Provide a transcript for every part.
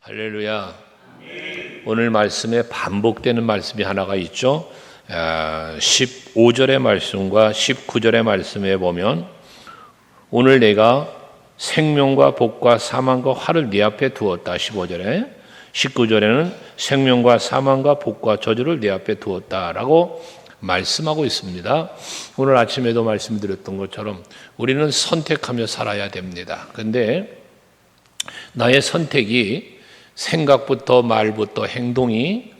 할렐루야. 오늘 말씀에 반복되는 말씀이 하나가 있죠. 15절의 말씀과 19절의 말씀에 보면 오늘 내가 생명과 복과 사망과 화를 네 앞에 두었다. 15절에 19절에는 생명과 사망과 복과 저주를 네 앞에 두었다라고 말씀하고 있습니다. 오늘 아침에도 말씀드렸던 것처럼 우리는 선택하며 살아야 됩니다. 그런데 나의 선택이 생각부터 말부터 행동이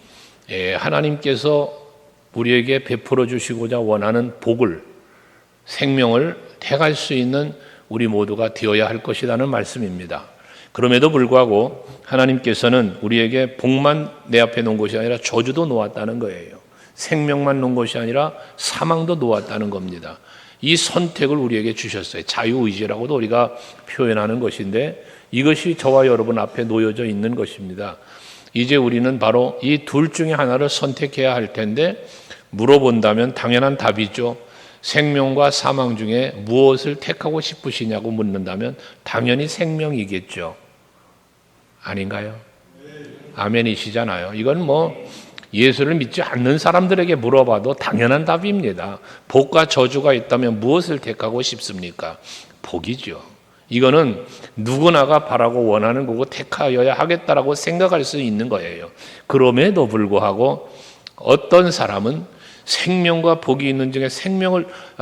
하나님께서 우리에게 베풀어 주시고자 원하는 복을, 생명을 택할 수 있는 우리 모두가 되어야 할 것이라는 말씀입니다. 그럼에도 불구하고 하나님께서는 우리에게 복만 내 앞에 놓은 것이 아니라 저주도 놓았다는 거예요. 생명만 놓은 것이 아니라 사망도 놓았다는 겁니다. 이 선택을 우리에게 주셨어요. 자유의지라고도 우리가 표현하는 것인데 이것이 저와 여러분 앞에 놓여져 있는 것입니다. 이제 우리는 바로 이 둘 중에 하나를 선택해야 할 텐데 물어본다면 당연한 답이죠. 생명과 사망 중에 무엇을 택하고 싶으시냐고 묻는다면 당연히 생명이겠죠. 아닌가요? 아멘이시잖아요. 이건 예수를 믿지 않는 사람들에게 물어봐도 당연한 답입니다. 복과 저주가 있다면 무엇을 택하고 싶습니까? 복이죠. 이거는 누구나가 바라고 원하는 거고 택하여야 하겠다라고 생각할 수 있는 거예요. 그럼에도 불구하고 어떤 사람은 생명과 복이 있는 중에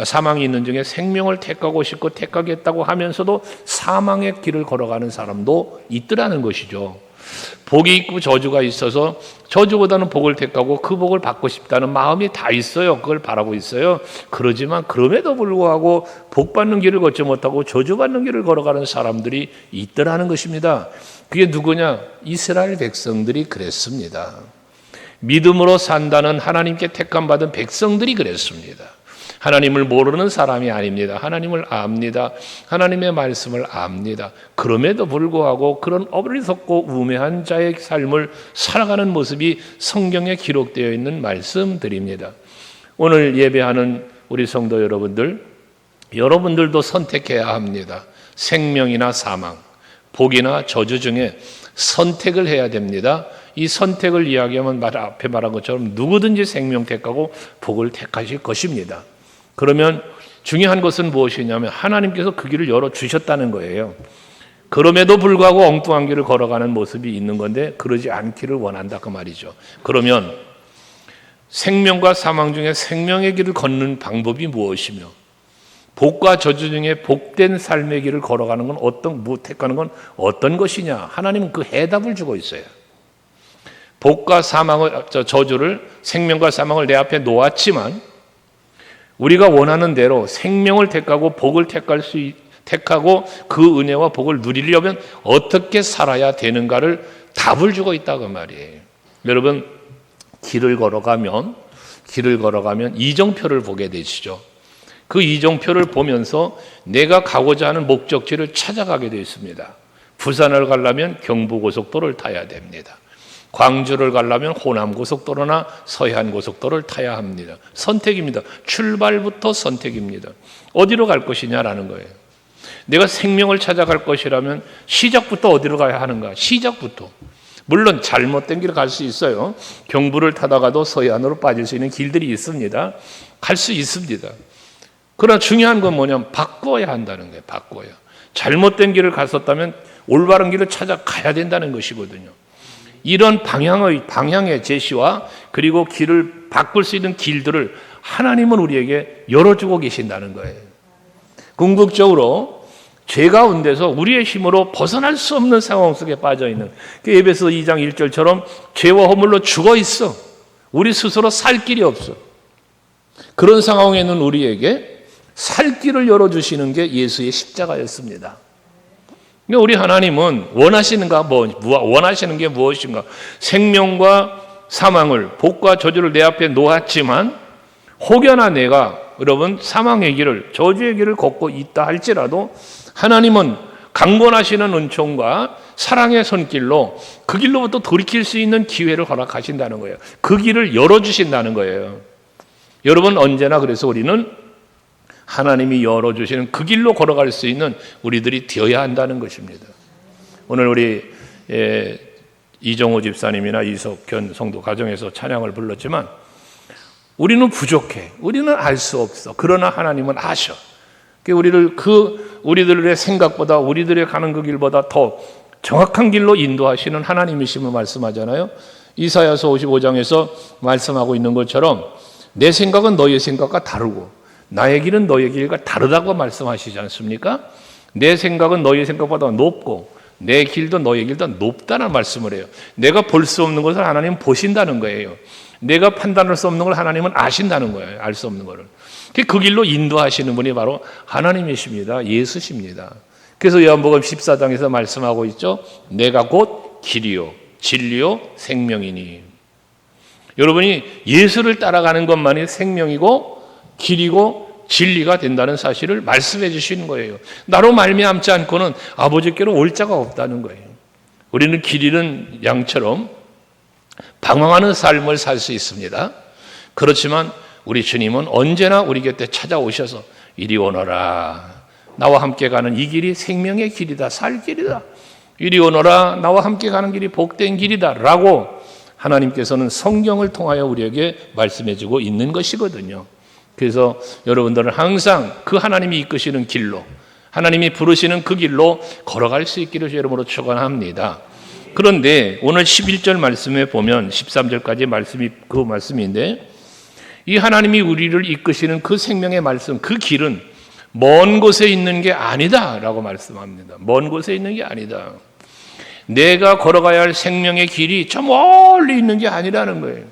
사망이 있는 중에 생명을 택하고 싶고 택하겠다고 하면서도 사망의 길을 걸어가는 사람도 있더라는 것이죠. 복이 있고 저주가 있어서 저주보다는 복을 택하고 그 복을 받고 싶다는 마음이 다 있어요. 그걸 바라고 있어요. 그러지만 그럼에도 불구하고 복 받는 길을 걷지 못하고 저주 받는 길을 걸어가는 사람들이 있더라는 것입니다. 그게 누구냐? 이스라엘 백성들이 그랬습니다. 믿음으로 산다는 하나님께 택함 받은 백성들이 그랬습니다. 하나님을 모르는 사람이 아닙니다. 하나님을 압니다. 하나님의 말씀을 압니다. 그럼에도 불구하고 그런 어리석고 우매한 자의 삶을 살아가는 모습이 성경에 기록되어 있는 말씀들입니다. 오늘 예배하는 우리 성도 여러분들도 선택해야 합니다. 생명이나 사망, 복이나 저주 중에 선택을 해야 됩니다. 이 선택을 이야기하면 앞에 말한 것처럼 누구든지 생명 택하고 복을 택하실 것입니다. 그러면 중요한 것은 무엇이냐면 하나님께서 그 길을 열어주셨다는 거예요. 그럼에도 불구하고 엉뚱한 길을 걸어가는 모습이 있는 건데 그러지 않기를 원한다 그 말이죠. 그러면 생명과 사망 중에 생명의 길을 걷는 방법이 무엇이며 복과 저주 중에 복된 삶의 길을 걸어가는 건 택하는 건 어떤 것이냐? 하나님은 그 해답을 주고 있어요. 복과 사망을 저주를 생명과 사망을 내 앞에 놓았지만 우리가 원하는 대로 생명을 택하고 복을 택하고 그 은혜와 복을 누리려면 어떻게 살아야 되는가를 답을 주고 있다고 말이에요. 여러분 길을 걸어가면 이정표를 보게 되시죠. 그 이정표를 보면서 내가 가고자 하는 목적지를 찾아가게 되어 있습니다. 부산을 가려면 경부고속도로를 타야 됩니다. 광주를 가려면 호남고속도로나 서해안고속도로를 타야 합니다. 선택입니다. 출발부터 선택입니다. 어디로 갈 것이냐라는 거예요. 내가 생명을 찾아갈 것이라면 시작부터 어디로 가야 하는가? 시작부터. 물론 잘못된 길을 갈 수 있어요. 경부를 타다가도 서해안으로 빠질 수 있는 길들이 있습니다. 갈 수 있습니다. 그러나 중요한 건 뭐냐면 바꿔야 한다는 거예요. 바꿔야. 잘못된 길을 갔었다면 올바른 길을 찾아가야 된다는 것이거든요. 이런 방향의 제시와 그리고 길을 바꿀 수 있는 길들을 하나님은 우리에게 열어주고 계신다는 거예요. 궁극적으로 죄 가운데서 우리의 힘으로 벗어날 수 없는 상황 속에 빠져있는 에베소 2장 1절처럼 죄와 허물로 죽어있어. 우리 스스로 살 길이 없어. 그런 상황에 있는 우리에게 살 길을 열어주시는 게 예수의 십자가였습니다. 우리 하나님은 원하시는 게 무엇인가? 생명과 사망을, 복과 저주를 내 앞에 놓았지만 혹여나 내가 여러분 사망의 길을, 저주의 길을 걷고 있다 할지라도 하나님은 강권하시는 은총과 사랑의 손길로 그 길로부터 돌이킬 수 있는 기회를 허락하신다는 거예요. 그 길을 열어주신다는 거예요. 여러분 언제나 그래서 우리는 하나님이 열어주시는 그 길로 걸어갈 수 있는 우리들이 되어야 한다는 것입니다. 오늘 우리 이정호 집사님이나 이석현 성도 가정에서 찬양을 불렀지만 우리는 부족해. 우리는 알 수 없어. 그러나 하나님은 아셔. 우리들의 생각보다 우리들의 가는 그 길보다 더 정확한 길로 인도하시는 하나님이심을 말씀하잖아요. 이사야서 55장에서 말씀하고 있는 것처럼 내 생각은 너의 생각과 다르고 나의 길은 너의 길과 다르다고 말씀하시지 않습니까? 내 생각은 너의 생각보다 높고 내 길도 너의 길도 높다는 말씀을 해요. 내가 볼 수 없는 것을 하나님은 보신다는 거예요. 내가 판단할 수 없는 걸 하나님은 아신다는 거예요. 알 수 없는 거를. 그 길로 인도하시는 분이 바로 하나님이십니다. 예수십니다. 그래서 요한복음 14장에서 말씀하고 있죠. 내가 곧 길이요 진리요 생명이니. 여러분이 예수를 따라가는 것만이 생명이고 길이고 진리가 된다는 사실을 말씀해 주시는 거예요. 나로 말미암지 않고는 아버지께로 올 자가 없다는 거예요. 우리는 길 잃은 양처럼 방황하는 삶을 살 수 있습니다. 그렇지만 우리 주님은 언제나 우리 곁에 찾아오셔서 이리 오너라. 나와 함께 가는 이 길이 생명의 길이다. 살 길이다. 이리 오너라. 나와 함께 가는 길이 복된 길이다. 라고 하나님께서는 성경을 통하여 우리에게 말씀해 주고 있는 것이거든요. 그래서 여러분들은 항상 그 하나님이 이끄시는 길로, 하나님이 부르시는 그 길로 걸어갈 수 있기를 주 이름으로 축원합니다. 그런데 오늘 11절 말씀에 보면 13절까지 말씀이 그 말씀인데, 이 하나님이 우리를 이끄시는 그 생명의 말씀, 그 길은 먼 곳에 있는 게 아니다 라고 말씀합니다. 먼 곳에 있는 게 아니다. 내가 걸어가야 할 생명의 길이 저 멀리 있는 게 아니라는 거예요.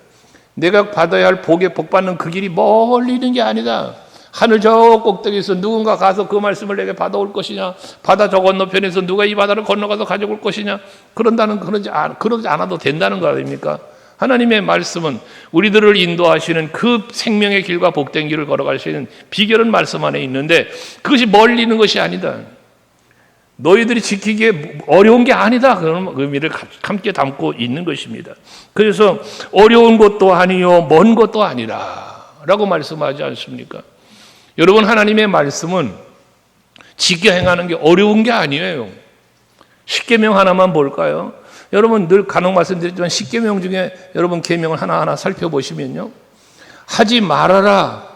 내가 받아야 할 복에 복받는 그 길이 멀리 있는 게 아니다. 하늘 저 꼭대기에서 누군가 가서 그 말씀을 내게 받아올 것이냐, 바다 저 건너편에서 누가 이 바다를 건너가서 가져올 것이냐, 그러지 않아도 된다는 거 아닙니까? 하나님의 말씀은 우리들을 인도하시는 그 생명의 길과 복된 길을 걸어갈 수 있는 비결은 말씀 안에 있는데, 그것이 멀리 있는 것이 아니다. 너희들이 지키기에 어려운 게 아니다. 그런 의미를 함께 담고 있는 것입니다. 그래서 어려운 것도 아니요 먼 것도 아니라 라고 말씀하지 않습니까? 여러분, 하나님의 말씀은 지켜 행하는 게 어려운 게 아니에요. 십계명 하나만 볼까요? 여러분, 늘 간혹 말씀드렸지만 십계명 중에 여러분 계명을 하나하나 살펴보시면요, 하지 말아라,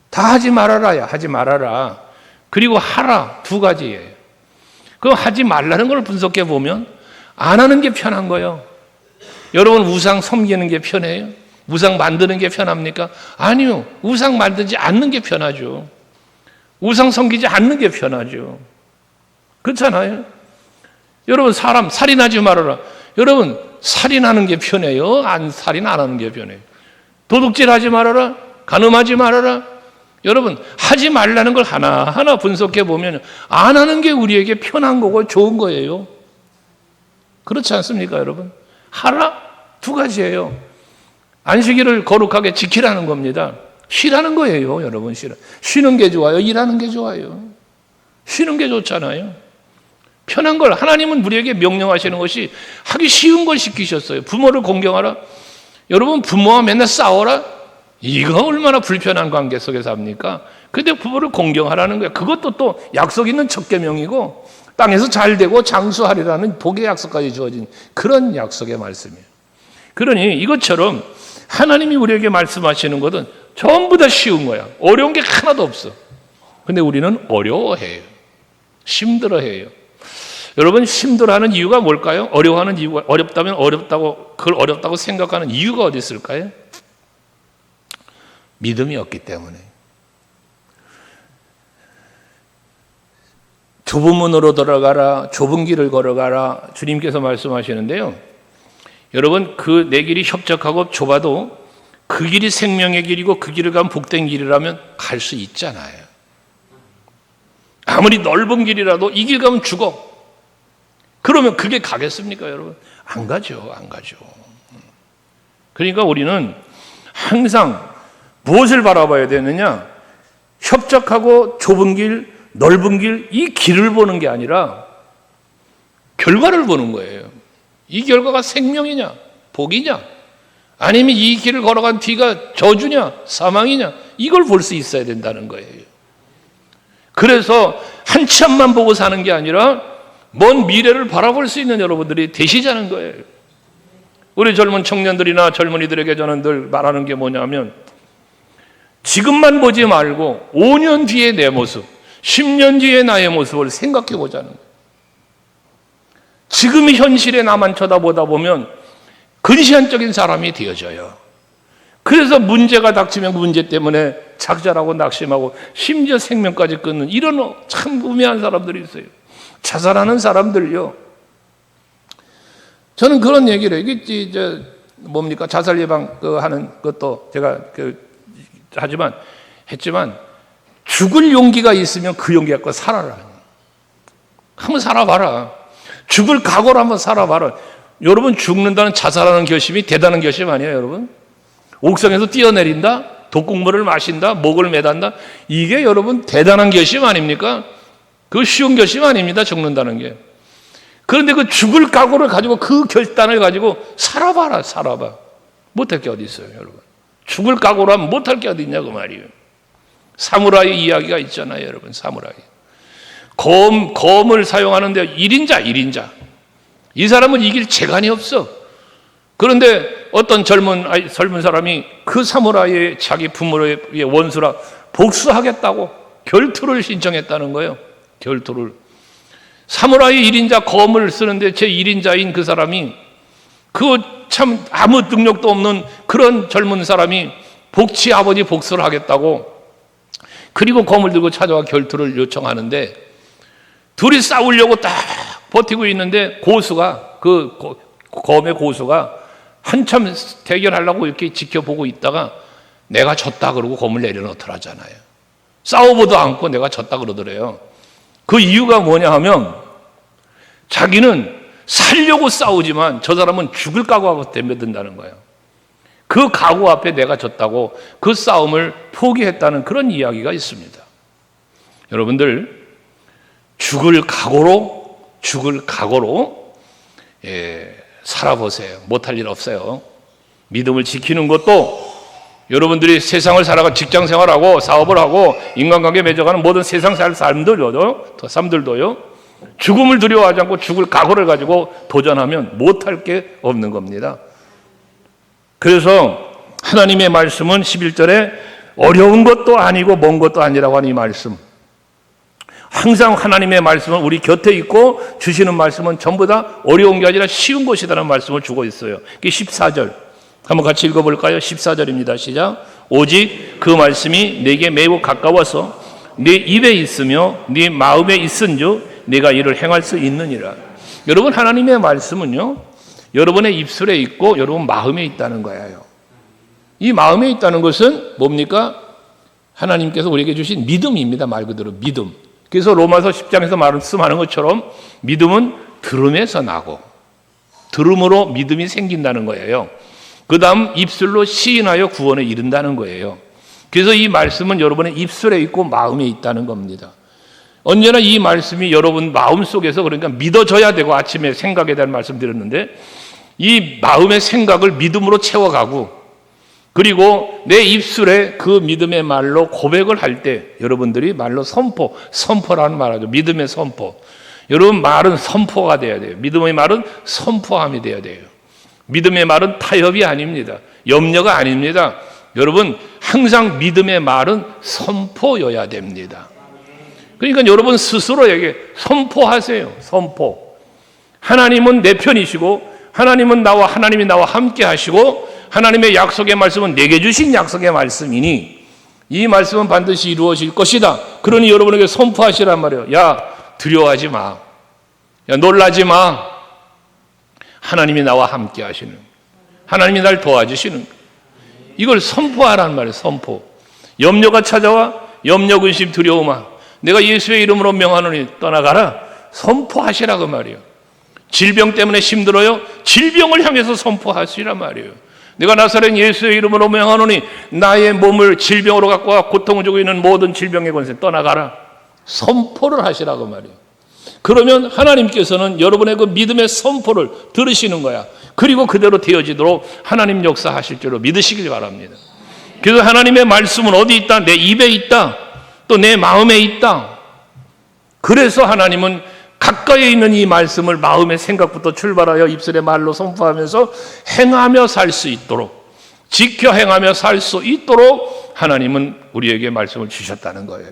다 하지 말아라야 하지 말아라, 그리고 하라, 두 가지예요. 그 하지 말라는 걸 분석해 보면 안 하는 게 편한 거예요. 여러분, 우상 섬기는 게 편해요? 우상 만드는 게 편합니까? 아니요. 우상 만들지 않는 게 편하죠. 우상 섬기지 않는 게 편하죠. 그렇잖아요. 여러분, 사람 살인하지 말아라. 여러분, 살인하는 게 편해요? 살인 안 하는 게 편해요? 도둑질하지 말아라. 간음하지 말아라. 여러분, 하지 말라는 걸 하나하나 분석해 보면 안 하는 게 우리에게 편한 거고 좋은 거예요. 그렇지 않습니까, 여러분? 하라, 두 가지예요. 안식일을 거룩하게 지키라는 겁니다. 쉬라는 거예요, 여러분. 쉬는 게 좋아요? 일하는 게 좋아요? 쉬는 게 좋잖아요. 편한 걸, 하나님은 우리에게 명령하시는 것이 하기 쉬운 걸 시키셨어요. 부모를 공경하라. 여러분, 부모와 맨날 싸워라? 이거 얼마나 불편한 관계 속에 삽니까? 근데 부모를 공경하라는 거예요. 그것도 또 약속 있는 첫 계명이고 땅에서 잘 되고 장수하리라는 복의 약속까지 주어진 그런 약속의 말씀이에요. 그러니 이것처럼 하나님이 우리에게 말씀하시는 것은 전부 다 쉬운 거야. 어려운 게 하나도 없어. 근데 우리는 어려워해요. 힘들어해요. 여러분, 힘들어하는 이유가 뭘까요? 어려워하는 이유가, 어렵다면 어렵다고, 그걸 어렵다고 생각하는 이유가 어디 있을까요? 믿음이 없기 때문에. 좁은 문으로 들어가라, 좁은 길을 걸어가라, 주님께서 말씀하시는데요, 여러분, 그 내 길이 협착하고 좁아도 그 길이 생명의 길이고 그 길을 가면 복된 길이라면 갈 수 있잖아요. 아무리 넓은 길이라도 이 길 가면 죽어. 그러면 그게 가겠습니까, 여러분? 안 가죠, 안 가죠. 그러니까 우리는 항상 무엇을 바라봐야 되느냐? 협착하고 좁은 길, 넓은 길, 이 길을 보는 게 아니라 결과를 보는 거예요. 이 결과가 생명이냐, 복이냐, 아니면 이 길을 걸어간 뒤가 저주냐, 사망이냐, 이걸 볼 수 있어야 된다는 거예요. 그래서 한참만 보고 사는 게 아니라 먼 미래를 바라볼 수 있는 여러분들이 되시자는 거예요. 우리 젊은 청년들이나 젊은이들에게 저는 늘 말하는 게 뭐냐면, 지금만 보지 말고 5년 뒤의 내 모습, 10년 뒤의 나의 모습을 생각해 보자는 거예요. 지금 현실에 나만 쳐다보다 보면 근시안적인 사람이 되어져요. 그래서 문제가 닥치면 그 문제 때문에 작절하고 낙심하고 심지어 생명까지 끊는 이런 참 우매한 사람들이 있어요. 자살하는 사람들요. 저는 그런 얘기를 해요. 이게 뭡니까? 자살 예방 하는 것도 제가 했지만 죽을 용기가 있으면 그 용기 갖고 살아라. 한번 살아봐라. 죽을 각오로 한번 살아봐라. 여러분, 죽는다는 자살하는 결심이 대단한 결심 아니에요, 여러분? 옥상에서 뛰어내린다? 독국물을 마신다? 목을 매단다? 이게 여러분 대단한 결심 아닙니까? 그거 쉬운 결심 아닙니다, 죽는다는 게. 그런데 그 죽을 각오를 가지고 그 결단을 가지고 살아봐라, 살아봐. 못할 게 어디 있어요, 여러분? 죽을 각오로 하면 못할 게 어디 있냐고 말이에요. 사무라이 이야기가 있잖아요, 여러분. 사무라이. 검을 사용하는데 1인자. 이 사람은 이길 재간이 없어. 그런데 어떤 젊은 사람이 그 사무라이의 자기 부모의 원수라 복수하겠다고 결투를 신청했다는 거예요. 결투를. 사무라이 1인자 검을 쓰는데 제 1인자인 그 사람이, 그 참 아무 능력도 없는 그런 젊은 사람이 복치 아버지 복수를 하겠다고, 그리고 검을 들고 찾아와 결투를 요청하는데, 둘이 싸우려고 딱 버티고 있는데 고수가, 그 검의 고수가 한참 대결하려고 이렇게 지켜보고 있다가 내가 졌다 그러고 검을 내려놓더라잖아요. 싸워보도 않고 내가 졌다 그러더래요. 그 이유가 뭐냐 하면, 자기는 살려고 싸우지만 저 사람은 죽을 각오하고 덤벼든다는 거예요. 그 각오 앞에 내가 졌다고 그 싸움을 포기했다는 그런 이야기가 있습니다. 여러분들, 죽을 각오로 살아보세요. 못할 일 없어요. 믿음을 지키는 것도, 여러분들이 세상을 살아가 직장 생활하고 사업을 하고 인간관계 맺어가는 모든 세상 살 사람들도요, 죽음을 두려워하지 않고 죽을 각오를 가지고 도전하면 못할 게 없는 겁니다. 그래서 하나님의 말씀은 11절에 어려운 것도 아니고 먼 것도 아니라고 하는 이 말씀, 항상 하나님의 말씀은 우리 곁에 있고 주시는 말씀은 전부 다 어려운 게 아니라 쉬운 것이라는 말씀을 주고 있어요. 이게 14절 한번 같이 읽어볼까요? 14절입니다. 시작. 오직 그 말씀이 내게 매우 가까워서 네 입에 있으며 네 마음에 있은즉 네가 이를 행할 수 있느니라. 여러분, 하나님의 말씀은요, 여러분의 입술에 있고 여러분 마음에 있다는 거예요. 이 마음에 있다는 것은 뭡니까? 하나님께서 우리에게 주신 믿음입니다. 말 그대로 믿음. 그래서 로마서 10장에서 말씀하는 것처럼 믿음은 들음에서 나고, 들음으로 믿음이 생긴다는 거예요. 그 다음 입술로 시인하여 구원에 이른다는 거예요. 그래서 이 말씀은 여러분의 입술에 있고 마음에 있다는 겁니다. 언제나 이 말씀이 여러분 마음속에서, 그러니까 믿어져야 되고, 아침에 생각에 대한 말씀 드렸는데, 이 마음의 생각을 믿음으로 채워가고, 그리고 내 입술에 그 믿음의 말로 고백을 할 때 여러분들이 말로 선포라는 말하죠. 믿음의 선포. 여러분 말은 선포가 돼야 돼요. 믿음의 말은 선포함이 돼야 돼요. 믿음의 말은 타협이 아닙니다. 염려가 아닙니다. 여러분 항상 믿음의 말은 선포여야 됩니다. 그러니까 여러분 스스로에게 선포하세요. 선포. 하나님은 내 편이시고, 하나님이 나와 함께 하시고, 하나님의 약속의 말씀은 내게 주신 약속의 말씀이니 이 말씀은 반드시 이루어질 것이다. 그러니 여러분에게 선포하시란 말이에요. 야, 두려워하지 마. 야, 놀라지 마. 하나님이 나와 함께 하시는, 하나님이 날 도와주시는, 이걸 선포하라는 말이에요. 선포. 염려가 찾아와 염려, 근심, 두려움아 내가 예수의 이름으로 명하노니 떠나가라. 선포하시라고 말이에요. 질병 때문에 힘들어요? 질병을 향해서 선포하시란 말이에요. 내가 나사렛 예수의 이름으로 명하노니 나의 몸을 질병으로 갖고 와 고통을 주고 있는 모든 질병의 권세 떠나가라. 선포를 하시라고 말이에요. 그러면 하나님께서는 여러분의 그 믿음의 선포를 들으시는 거야. 그리고 그대로 되어지도록 하나님 역사하실 줄로 믿으시길 바랍니다. 그래서 하나님의 말씀은 어디 있다? 내 입에 있다. 또 내 마음에 있다. 그래서 하나님은 가까이 있는 이 말씀을 마음의 생각부터 출발하여 입술의 말로 선포하면서 행하며 살 수 있도록, 지켜 행하며 살 수 있도록 하나님은 우리에게 말씀을 주셨다는 거예요.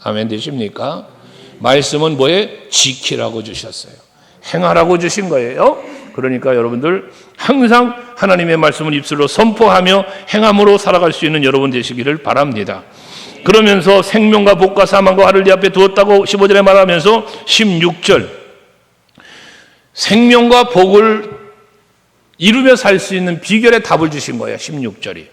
아멘 되십니까? 말씀은 뭐에? 지키라고 주셨어요. 행하라고 주신 거예요. 그러니까 여러분들 항상 하나님의 말씀을 입술로 선포하며 행함으로 살아갈 수 있는 여러분 되시기를 바랍니다. 그러면서 생명과 복과 사망과 화를 네 앞에 두었다고 15절에 말하면서 16절 생명과 복을 이루며 살 수 있는 비결의 답을 주신 거예요. 16절이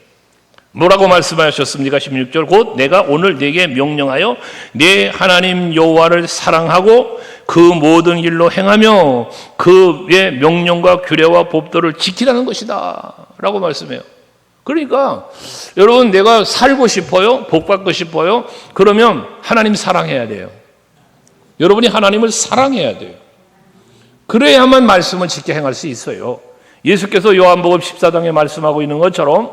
뭐라고 말씀하셨습니까? 16절 곧 내가 오늘 네게 명령하여 네 하나님 여호와를 사랑하고 그 모든 일로 행하며 그의 명령과 규례와 법도를 지키라는 것이다 라고 말씀해요. 그러니까 여러분 내가 살고 싶어요? 복 받고 싶어요? 그러면 하나님 사랑해야 돼요. 여러분이 하나님을 사랑해야 돼요. 그래야만 말씀을 지켜 행할 수 있어요. 예수께서 요한복음 14장에 말씀하고 있는 것처럼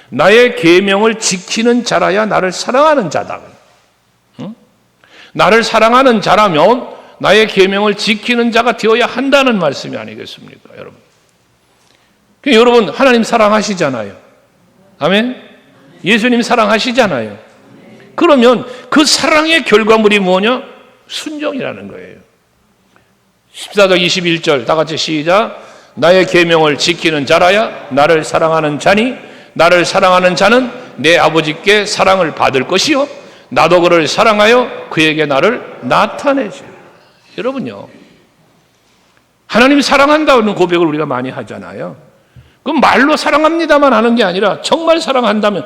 나의 계명을 지키는 자라야 나를 사랑하는 자다. 응? 나를 사랑하는 자라면 나의 계명을 지키는 자가 되어야 한다는 말씀이 아니겠습니까, 여러분? 여러분 하나님 사랑하시잖아요. 아멘. 예수님 사랑하시잖아요. 그러면 그 사랑의 결과물이 뭐냐? 순종이라는 거예요. 14장 21절 다 같이 시작. 나의 계명을 지키는 자라야 나를 사랑하는 자니 나를 사랑하는 자는 내 아버지께 사랑을 받을 것이요 나도 그를 사랑하여 그에게 나를 나타내죠. 여러분요, 하나님 사랑한다는 고백을 우리가 많이 하잖아요. 그럼 말로 사랑합니다만 하는 게 아니라 정말 사랑한다면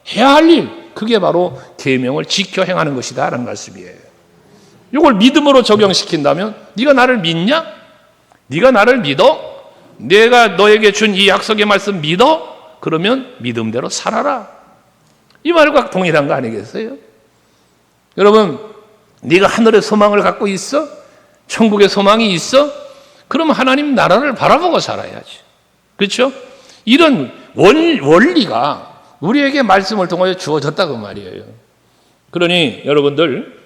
해야 할 일, 그게 바로 계명을 지켜 행하는 것이다 라는 말씀이에요. 이걸 믿음으로 적용시킨다면 네가 나를 믿냐? 네가 나를 믿어? 내가 너에게 준 이 약속의 말씀 믿어? 그러면 믿음대로 살아라. 이 말과 동일한 거 아니겠어요? 여러분, 네가 하늘의 소망을 갖고 있어? 천국의 소망이 있어? 그럼 하나님 나라를 바라보고 살아야지. 그렇죠? 이런 원리가 우리에게 말씀을 통하여 주어졌다고 말이에요. 그러니 여러분들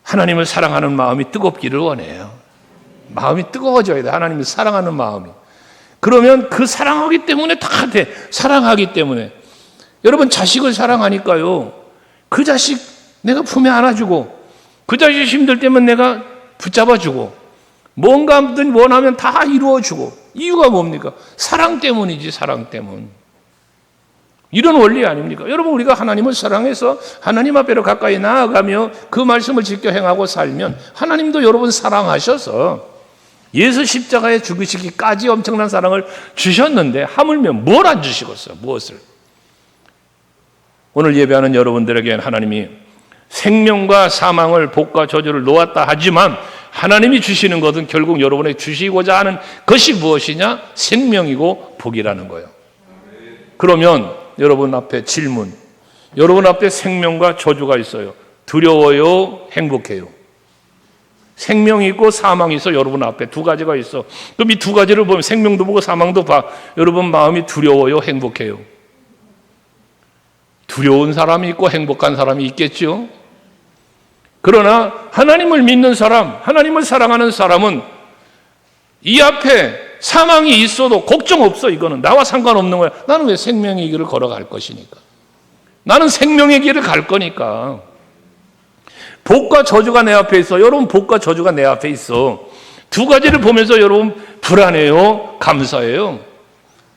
하나님을 사랑하는 마음이 뜨겁기를 원해요. 마음이 뜨거워져야 돼. 하나님을 사랑하는 마음이. 그러면 그 사랑하기 때문에 다 돼. 사랑하기 때문에. 여러분 자식을 사랑하니까요. 그 자식 내가 품에 안아주고 그 자식 힘들 때면 내가 붙잡아주고 뭔가 원하면 다 이루어주고. 이유가 뭡니까? 사랑 때문이지. 사랑 때문. 이런 원리 아닙니까? 여러분 우리가 하나님을 사랑해서 하나님 앞에로 가까이 나아가며 그 말씀을 지켜 행하고 살면 하나님도 여러분 사랑하셔서 예수 십자가에 죽으시기까지 엄청난 사랑을 주셨는데 하물며 뭘 안 주시겠어요? 무엇을? 오늘 예배하는 여러분들에게 하나님이 생명과 사망을 복과 저주를 놓았다 하지만 하나님이 주시는 것은 결국 여러분에게 주시고자 하는 것이 무엇이냐? 생명이고 복이라는 거예요. 그러면 여러분 앞에 질문, 여러분 앞에 생명과 저주가 있어요. 두려워요? 행복해요? 생명이 있고 사망이 있어. 여러분 앞에 두 가지가 있어. 그럼 이 두 가지를 보면 생명도 보고 사망도 봐. 여러분 마음이 두려워요? 행복해요? 두려운 사람이 있고 행복한 사람이 있겠죠. 그러나 하나님을 믿는 사람, 하나님을 사랑하는 사람은 이 앞에 사망이 있어도 걱정 없어. 이거는 나와 상관없는 거야. 나는 왜 생명의 길을 걸어갈 것이니까. 나는 생명의 길을 갈 거니까. 복과 저주가 내 앞에 있어. 여러분 복과 저주가 내 앞에 있어. 두 가지를 보면서 여러분 불안해요? 감사해요?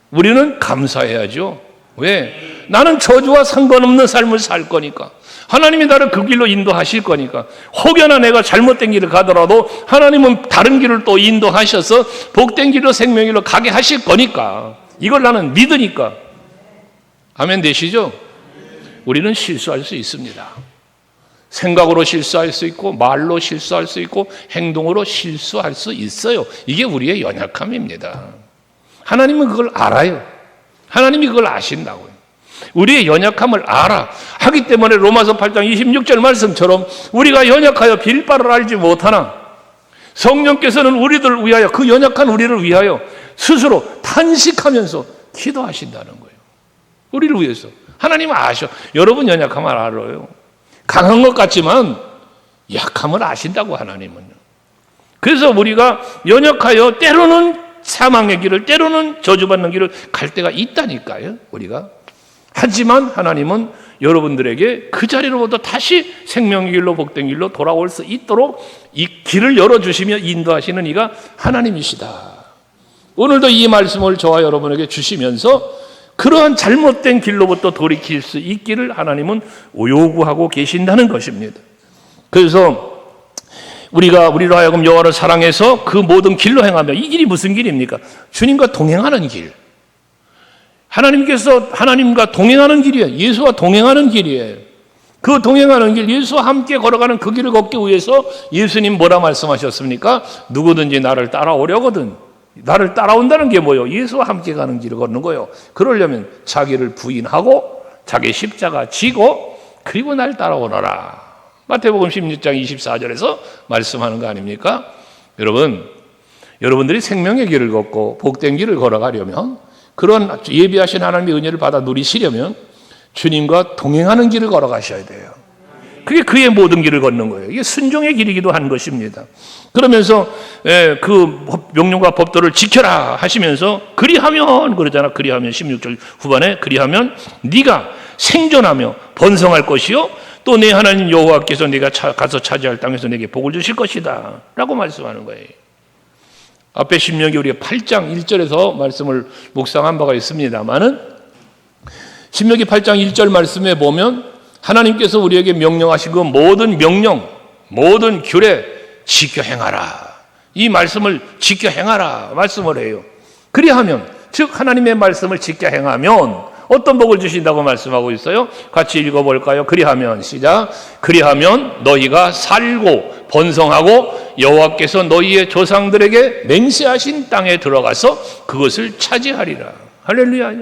우리는 감사해야죠. 왜? 나는 저주와 상관없는 삶을 살 거니까. 하나님이 나를 그 길로 인도하실 거니까. 혹여나 내가 잘못된 길을 가더라도 하나님은 다른 길을 또 인도하셔서 복된 길로 생명의 길로 가게 하실 거니까. 이걸 나는 믿으니까. 아멘 되시죠? 우리는 실수할 수 있습니다. 생각으로 실수할 수 있고 말로 실수할 수 있고 행동으로 실수할 수 있어요. 이게 우리의 연약함입니다. 하나님은 그걸 알아요. 하나님이 그걸 아신다고요. 우리의 연약함을 알아 하기 때문에 로마서 8장 26절 말씀처럼 우리가 연약하여 빌 바를 알지 못하나 성령께서는 우리들을 위하여 그 연약한 우리를 위하여 스스로 탄식하면서 기도하신다는 거예요. 우리를 위해서. 하나님은 아셔. 여러분 연약함을 알아요. 강한 것 같지만 약함을 아신다고 하나님은. 그래서 우리가 연약하여 때로는 사망의 길을, 때로는 저주받는 길을 갈 때가 있다니까요, 우리가. 하지만 하나님은 여러분들에게 그 자리로부터 다시 생명의 길로, 복된 길로 돌아올 수 있도록 이 길을 열어주시며 인도하시는 이가 하나님이시다. 오늘도 이 말씀을 저와 여러분에게 주시면서 그러한 잘못된 길로부터 돌이킬 수 있기를 하나님은 요구하고 계신다는 것입니다. 그래서 우리로 하여금 여호와를 사랑해서 그 모든 길로 행하며, 이 길이 무슨 길입니까? 주님과 동행하는 길. 하나님께서 하나님과 동행하는 길이에요. 예수와 동행하는 길이에요. 그 동행하는 길, 예수와 함께 걸어가는 그 길을 걷기 위해서 예수님 뭐라 말씀하셨습니까? 누구든지 나를 따라오려거든. 나를 따라온다는 게 뭐예요? 예수와 함께 가는 길을 걷는 거예요. 그러려면 자기를 부인하고 자기 십자가 지고 그리고 날 따라오너라. 마태복음 16장 24절에서 말씀하는 거 아닙니까? 여러분들이 생명의 길을 걷고 복된 길을 걸어가려면, 그런 예비하신 하나님의 은혜를 받아 누리시려면 주님과 동행하는 길을 걸어가셔야 돼요. 그게 그의 모든 길을 걷는 거예요. 이게 순종의 길이기도 한 것입니다. 그러면서 그 명령과 법도를 지켜라 하시면서 그리하면, 그러잖아. 그리하면 16절 후반에 그리하면 네가 생존하며 번성할 것이요 또 내 하나님 여호와께서 네가 가서 차지할 땅에서 내게 복을 주실 것이다 라고 말씀하는 거예요. 앞에 신명기 우리가 8장 1절에서 말씀을 묵상한 바가 있습니다만은, 신명기 8장 1절 말씀에 보면 하나님께서 우리에게 명령하신 그 모든 명령, 모든 규례 지켜 행하라. 이 말씀을 지켜 행하라 말씀을 해요. 그리하면, 즉 하나님의 말씀을 지켜 행하면 어떤 복을 주신다고 말씀하고 있어요? 같이 읽어볼까요? 그리하면, 시작. 그리하면 너희가 살고 번성하고 여호와께서 너희의 조상들에게 맹세하신 땅에 들어가서 그것을 차지하리라. 할렐루야.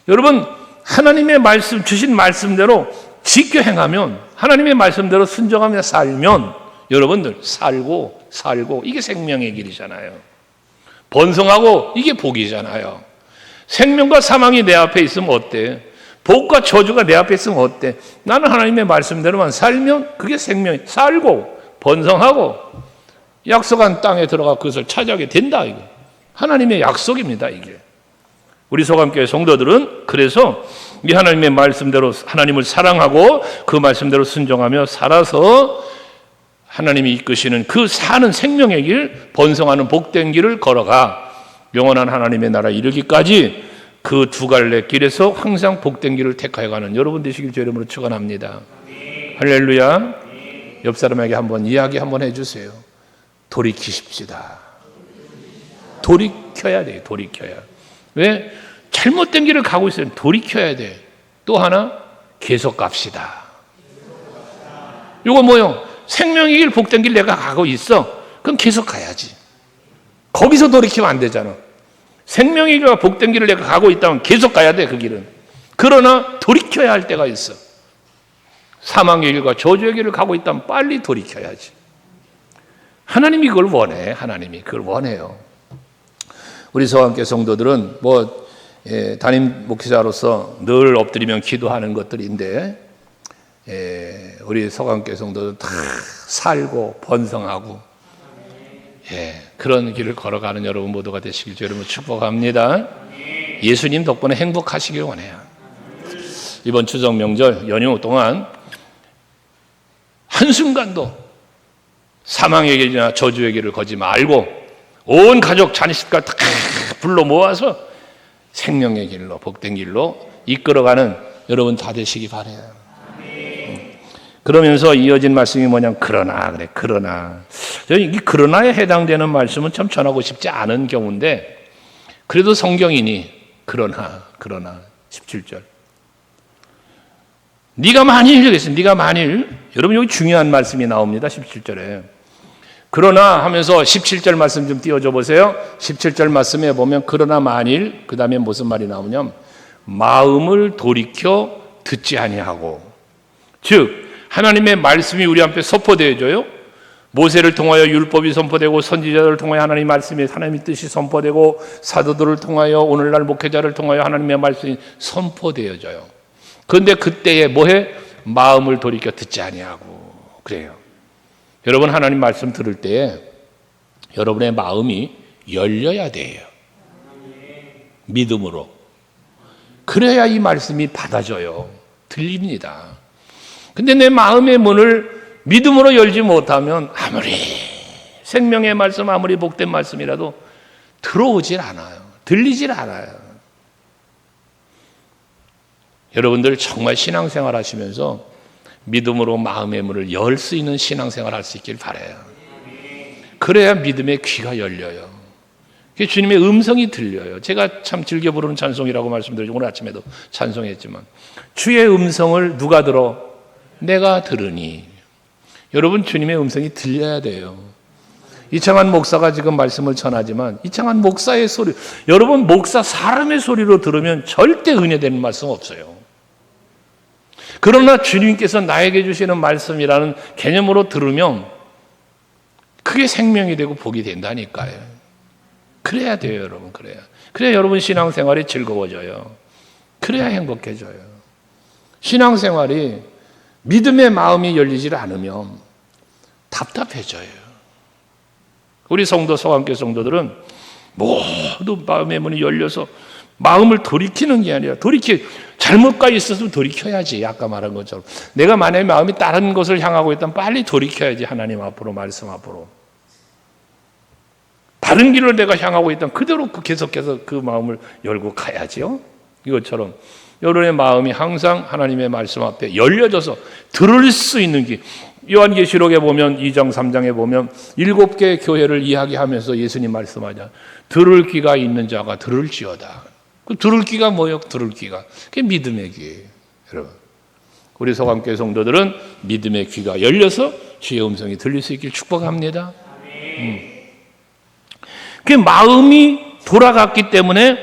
여러분, 하나님의 말씀, 주신 말씀대로 지켜 행하면, 하나님의 말씀대로 순종하며 살면 여러분들 살고 이게 생명의 길이잖아요. 번성하고 이게 복이잖아요. 생명과 사망이 내 앞에 있으면 어때? 복과 저주가 내 앞에 있으면 어때? 나는 하나님의 말씀대로만 살면 그게 생명이, 살고 번성하고 약속한 땅에 들어가 그것을 차지하게 된다. 이거 하나님의 약속입니다. 이게 우리 소감교회 성도들은 그래서 이 하나님의 말씀대로 하나님을 사랑하고 그 말씀대로 순종하며 살아서 하나님이 이끄시는 그 사는 생명의 길, 번성하는 복된 길을 걸어가 영원한 하나님의 나라 이르기까지 그 두 갈래 길에서 항상 복된 길을 택하여 가는 여러분 되시길 주 이름으로 축원합니다. 할렐루야. 옆 사람에게 한번 이야기 한번 해주세요. 돌이키십시다. 돌이켜야 돼요. 돌이켜야. 왜? 잘못된 길을 가고 있어요. 돌이켜야 돼. 또 하나, 계속 갑시다. 이거 뭐요? 생명의 길, 복된 길 내가 가고 있어. 그럼 계속 가야지. 거기서 돌이키면 안 되잖아. 생명의 길과 복된 길을 내가 가고 있다면 계속 가야 돼, 그 길은. 그러나 돌이켜야 할 때가 있어. 사망의 길과 저주의 길을 가고 있다면 빨리 돌이켜야지. 하나님이 그걸 원해. 하나님이 그걸 원해요. 우리 서강교회 성도들은 담임 목회자로서 늘 엎드리면 기도하는 것들인데, 우리 서강교회 성도들 다 살고 번성하고 그런 길을 걸어가는 여러분 모두가 되시길 여러분 축복합니다. 예수님 덕분에 행복하시길 원해요. 이번 추석 명절 연휴 동안 한순간도 사망의 길이나 저주의 길을 걷지 말고 온 가족 자식과 다 불러 모아서 생명의 길로, 복된 길로 이끌어가는 여러분 다 되시기 바라요. 그러면서 이어진 말씀이 뭐냐면 그러나, 그래. 그러나 이 그러나에 해당되는 말씀은 참 전하고 싶지 않은 경우인데, 그래도 성경이니 그러나 17절 네가 만일 여러분 여기 중요한 말씀이 나옵니다. 17절에 그러나 하면서 17절 말씀 좀 띄워줘 보세요. 17절 말씀에 보면 그러나 만일, 그 다음에 무슨 말이 나오냐면 마음을 돌이켜 듣지 아니하고, 즉 하나님의 말씀이 우리 앞에 선포되어져요. 모세를 통하여 율법이 선포되고 선지자들을 통하여 하나님의 말씀이, 하나님의 뜻이 선포되고 사도들을 통하여 오늘날 목회자를 통하여 하나님의 말씀이 선포되어져요. 그런데 그때에 뭐해? 마음을 돌이켜 듣지 아니하고 그래요. 여러분 하나님 말씀 들을 때 여러분의 마음이 열려야 돼요. 믿음으로. 그래야 이 말씀이 받아져요. 들립니다. 근데 내 마음의 문을 믿음으로 열지 못하면 아무리 생명의 말씀, 아무리 복된 말씀이라도 들어오질 않아요. 들리질 않아요. 여러분들 정말 신앙생활 하시면서 믿음으로 마음의 문을 열 수 있는 신앙생활 할 수 있길 바라요. 그래야 믿음의 귀가 열려요. 주님의 음성이 들려요. 제가 참 즐겨 부르는 찬송이라고 말씀드리죠. 오늘 아침에도 찬송했지만 주의 음성을 누가 들어? 내가 들으니. 여러분 주님의 음성이 들려야 돼요. 이창환 목사가 지금 말씀을 전하지만 이창환 목사의 소리, 여러분 목사 사람의 소리로 들으면 절대 은혜되는 말씀 없어요. 그러나 주님께서 나에게 주시는 말씀이라는 개념으로 들으면 그게 생명이 되고 복이 된다니까요. 그래야 돼요, 여러분. 그래야 여러분 신앙생활이 즐거워져요. 그래야 행복해져요. 신앙생활이 믿음의 마음이 열리지 않으면 답답해져요. 우리 성도, 서강교 성도들은 모두 마음의 문이 열려서 마음을 돌이키는 게 아니라 잘못가 있었으면 돌이켜야지. 아까 말한 것처럼 내가 만약에 마음이 다른 것을 향하고 있다면 빨리 돌이켜야지. 하나님 앞으로, 말씀 앞으로. 다른 길을 내가 향하고 있다면 그대로 계속해서 그 마음을 열고 가야지요. 이것처럼 여러분의 마음이 항상 하나님의 말씀 앞에 열려져서 들을 수 있는 길. 요한계시록에 보면 2장 3장에 보면 7개의 교회를 이야기하면서 예수님 말씀하자. 들을 귀가 있는 자가 들을지어다. 그 들을 귀가 뭐예요? 들을 귀가. 그게 믿음의 귀예요. 여러분. 우리 서강교회 성도들은 믿음의 귀가 열려서 주의 음성이 들릴 수 있길 축복합니다. 그 마음이 돌아갔기 때문에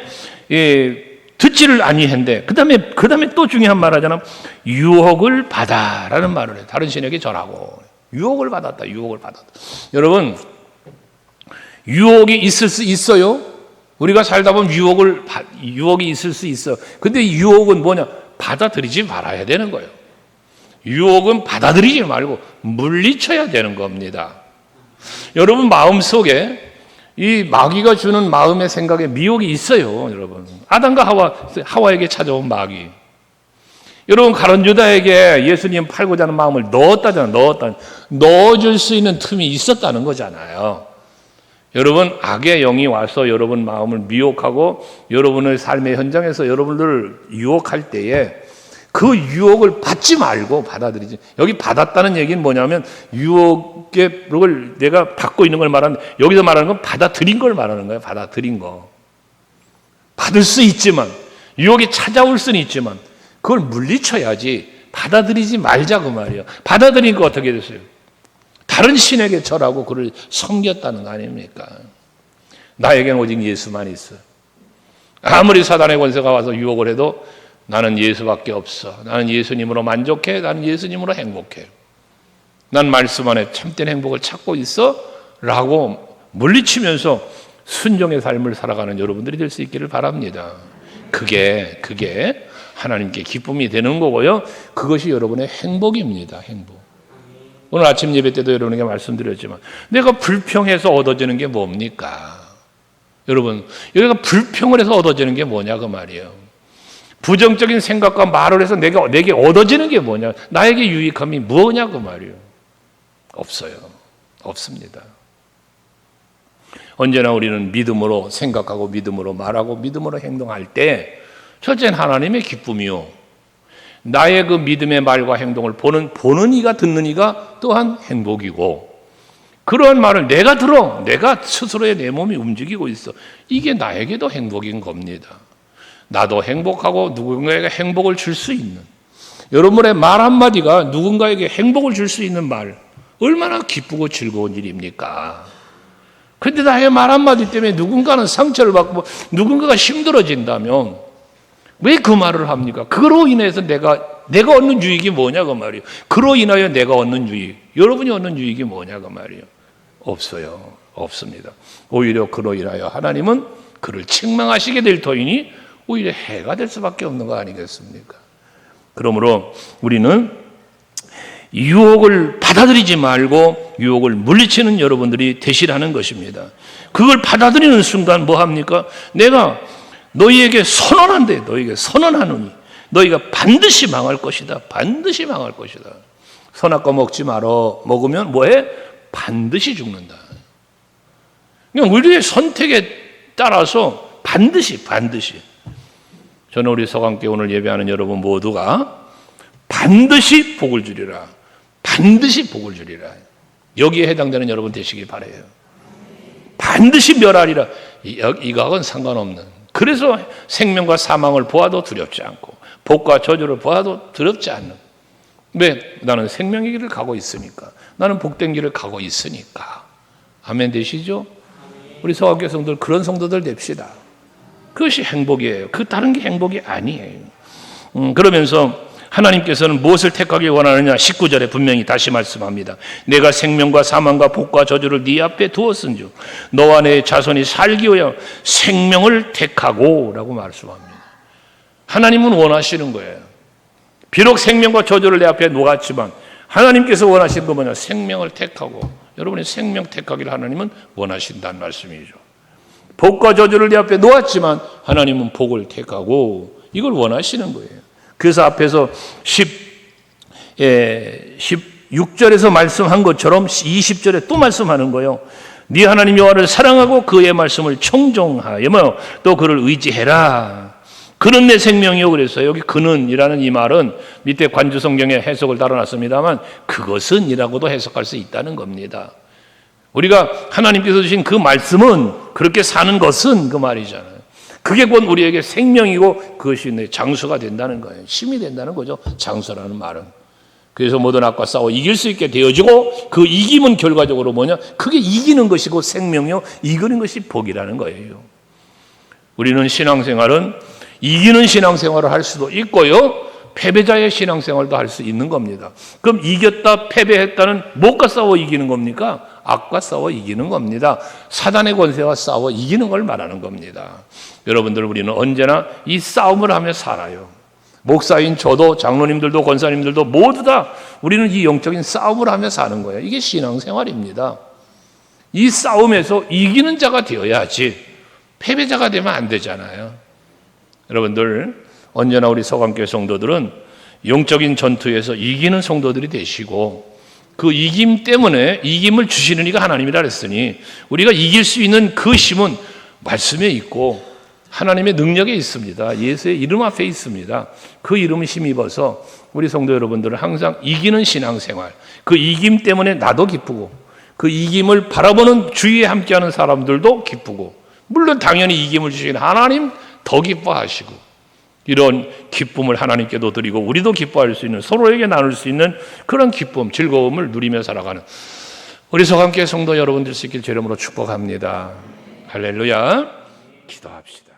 듣지를 아니한데 그다음에 또 중요한 말 하잖아. 유혹을 받아라는 말을 해. 다른 신에게 전하고 유혹을 받았다. 여러분 유혹이 있을 수 있어요. 우리가 살다 보면 유혹이 있을 수 있어. 근데 유혹은 뭐냐? 받아들이지 말아야 되는 거예요. 유혹은 받아들이지 말고 물리쳐야 되는 겁니다. 여러분 마음속에 이 마귀가 주는 마음의 생각에 미혹이 있어요, 여러분. 아담과 하와에게 찾아온 마귀. 여러분 가룟 유다에게 예수님 팔고자 하는 마음을 넣어줄 수 있는 틈이 있었다는 거잖아요. 여러분 악의 영이 와서 여러분 마음을 미혹하고 여러분의 삶의 현장에서 여러분들을 유혹할 때에 그 유혹을 받지 말고 받아들이지. 여기 받았다는 얘기는 뭐냐면 유혹을 내가 받고 있는 걸 말하는데 여기서 말하는 건 받아들인 걸 말하는 거예요. 받아들인 거. 받을 수 있지만 유혹이 찾아올 수는 있지만 그걸 물리쳐야지 받아들이지 말자 그 말이에요. 받아들인 거 어떻게 됐어요? 다른 신에게 절하고 그를 섬겼다는 거 아닙니까? 나에게는 오직 예수만 있어. 아무리 사단의 권세가 와서 유혹을 해도 나는 예수밖에 없어. 나는 예수님으로 만족해. 나는 예수님으로 행복해. 난 말씀 안에 참된 행복을 찾고 있어. 라고 물리치면서 순종의 삶을 살아가는 여러분들이 될 수 있기를 바랍니다. 그게 하나님께 기쁨이 되는 거고요. 그것이 여러분의 행복입니다. 행복. 오늘 아침 예배 때도 여러분에게 말씀드렸지만 내가 불평해서 얻어지는 게 뭡니까? 여러분 여기가 불평을 해서 얻어지는 게 뭐냐 그 말이에요. 부정적인 생각과 말을 해서 내게 얻어지는 게 뭐냐? 나에게 유익함이 뭐냐 그 말이에요. 없어요. 없습니다. 언제나 우리는 믿음으로 생각하고 믿음으로 말하고 믿음으로 행동할 때 첫째는 하나님의 기쁨이요. 나의 그 믿음의 말과 행동을 보는 이가 듣는 이가 또한 행복이고 그러한 말을 내가 들어. 내가 스스로의 내 몸이 움직이고 있어. 이게 나에게도 행복인 겁니다. 나도 행복하고 누군가에게 행복을 줄 수 있는 여러분의 말 한마디가 누군가에게 행복을 줄 수 있는 말 얼마나 기쁘고 즐거운 일입니까? 그런데 나의 말 한마디 때문에 누군가는 상처를 받고 누군가가 힘들어진다면 왜 그 말을 합니까? 그로 인해서 내가 얻는 유익이 뭐냐 그 말이에요. 그로 인하여 내가 얻는 유익, 여러분이 얻는 유익이 뭐냐 그 말이에요. 없어요. 없습니다. 오히려 그로 인하여 하나님은 그를 책망하시게 될 터이니 오히려 해가 될 수밖에 없는 거 아니겠습니까? 그러므로 우리는 유혹을 받아들이지 말고 유혹을 물리치는 여러분들이 되시라는 것입니다. 그걸 받아들이는 순간 뭐 합니까? 내가 너희에게 선언한대. 너희에게 선언하노니 너희가 반드시 망할 것이다. 반드시 망할 것이다. 선악과 먹지 말어. 먹으면 뭐해? 반드시 죽는다. 그러니까 우리의 선택에 따라서 반드시 저는 우리 서강교회 오늘 예배하는 여러분 모두가 반드시 복을 주리라. 반드시 복을 주리라. 여기에 해당되는 여러분 되시길 바라요. 반드시 멸하리라. 이거하고는 상관없는. 그래서 생명과 사망을 보아도 두렵지 않고 복과 저주를 보아도 두렵지 않는. 왜? 나는 생명의 길을 가고 있으니까. 나는 복된 길을 가고 있으니까. 아멘 되시죠? 우리 서강교회 성도들 그런 성도들 됩시다. 그것이 행복이에요. 그 다른 게 행복이 아니에요. 그러면서 하나님께서는 무엇을 택하기 원하느냐? 19절에 분명히 다시 말씀합니다. 내가 생명과 사망과 복과 저주를 네 앞에 두었은즉 너와 내 자손이 살기 위하여 생명을 택하고 라고 말씀합니다. 하나님은 원하시는 거예요. 비록 생명과 저주를 내 앞에 놓았지만 하나님께서 원하시는 건 뭐냐? 생명을 택하고. 여러분이 생명 택하기를 하나님은 원하신다는 말씀이죠. 복과 저주를 내 앞에 놓았지만 하나님은 복을 택하고 이걸 원하시는 거예요. 그래서 앞에서 16절에서 말씀한 것처럼 20절에 또 말씀하는 거예요. 네 하나님 여호와를 사랑하고 그의 말씀을 청종하여 또 그를 의지해라. 그는 내 생명이요. 그래서 여기 그는이라는 이 말은 밑에 관주 성경에 해석을 달아놨습니다만 그것은 이라고도 해석할 수 있다는 겁니다. 우리가 하나님께서 주신 그 말씀은 그렇게 사는 것은 그 말이잖아요. 그게 곧 우리에게 생명이고 그것이 내 장수가 된다는 거예요. 힘이 된다는 거죠. 장수라는 말은. 그래서 모든 악과 싸워 이길 수 있게 되어지고 그 이김은 결과적으로 뭐냐? 그게 이기는 것이고 생명이요. 이기는 것이 복이라는 거예요. 우리는 신앙생활은 이기는 신앙생활을 할 수도 있고요. 패배자의 신앙생활도 할 수 있는 겁니다. 그럼 이겼다 패배했다는 무엇과 싸워 이기는 겁니까? 악과 싸워 이기는 겁니다. 사단의 권세와 싸워 이기는 걸 말하는 겁니다. 여러분들 우리는 언제나 이 싸움을 하며 살아요. 목사인 저도 장로님들도 권사님들도 모두 다 우리는 이 영적인 싸움을 하며 사는 거예요. 이게 신앙생활입니다. 이 싸움에서 이기는 자가 되어야지 패배자가 되면 안 되잖아요. 여러분들 언제나 우리 서강교회 성도들은 영적인 전투에서 이기는 성도들이 되시고 그 이김 때문에 이김을 주시는 이가 하나님이라 그랬으니 우리가 이길 수 있는 그 힘은 말씀에 있고 하나님의 능력에 있습니다. 예수의 이름 앞에 있습니다. 그 이름을 힘입어서 우리 성도 여러분들은 항상 이기는 신앙생활, 그 이김 때문에 나도 기쁘고 그 이김을 바라보는 주위에 함께하는 사람들도 기쁘고 물론 당연히 이김을 주시는 하나님 더 기뻐하시고 이런 기쁨을 하나님께도 드리고 우리도 기뻐할 수 있는 서로에게 나눌 수 있는 그런 기쁨, 즐거움을 누리며 살아가는 우리 서강교회 성도 여러분들 수 있길 제 이름으로 축복합니다. 할렐루야. 기도합시다.